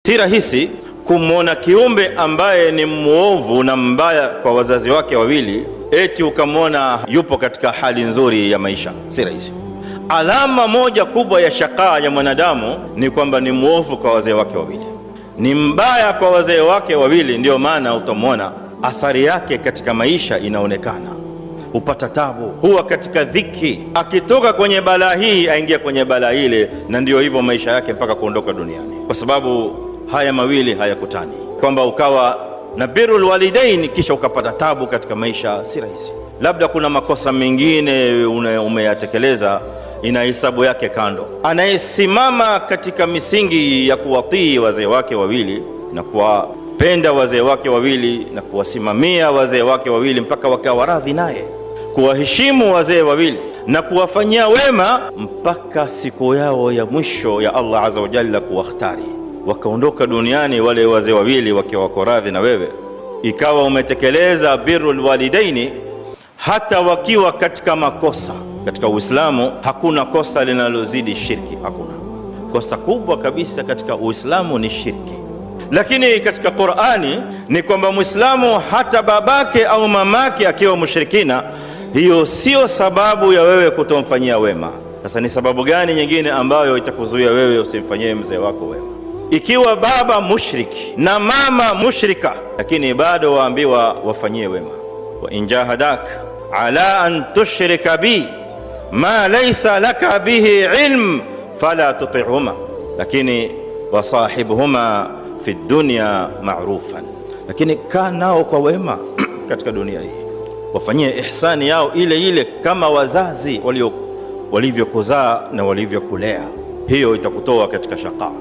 Si rahisi kumwona kiumbe ambaye ni muovu na mbaya kwa wazazi wake wawili, eti ukamwona yupo katika hali nzuri ya maisha. Si rahisi. Alama moja kubwa ya shakaa ya mwanadamu ni kwamba ni muovu kwa wazee wake wawili, ni mbaya kwa wazee wake wawili. Ndio maana utamwona athari yake katika maisha inaonekana, hupata tabu, huwa katika dhiki, akitoka kwenye balaa hii aingia kwenye balaa ile, na ndio hivyo maisha yake mpaka kuondoka duniani, kwa sababu haya mawili hayakutani. Kwamba ukawa na birrul walidain kisha ukapata tabu katika maisha, si rahisi. Labda kuna makosa mengine umeyatekeleza, ina hisabu yake kando. Anayesimama katika misingi ya kuwatii wazee wake wawili na kuwapenda wazee wake wawili na kuwasimamia wazee wake wawili mpaka wakawa radhi naye, kuwaheshimu wazee wawili na kuwafanyia wema mpaka siku yao ya mwisho ya Allah azza wa jalla kuwakhtari, wakaondoka duniani wale wazee wawili wakiwa wako radhi na wewe, ikawa umetekeleza birrul walidaini hata wakiwa katika makosa. Katika Uislamu hakuna kosa linalozidi shirki, hakuna kosa kubwa kabisa katika Uislamu ni shirki. Lakini katika Qur'ani ni kwamba Muislamu hata babake au mamake akiwa mushrikina, hiyo sio sababu ya wewe kutomfanyia wema. Sasa ni sababu gani nyingine ambayo itakuzuia wewe usimfanyie mzee wako wema? Ikiwa baba mushriki na mama mushrika, lakini bado waambiwa wafanyie wema. Wa in jahadak ala an tushrika bi ma laysa laka bihi ilm fala tuti'huma, lakini wasahibhuma fi dunya ma'rufan, lakini kaa nao kwa wema katika dunia hii, wafanyie ihsani yao ile ile kama wazazi walivyokuzaa na walivyokulea. Hiyo itakutoa katika shaqa.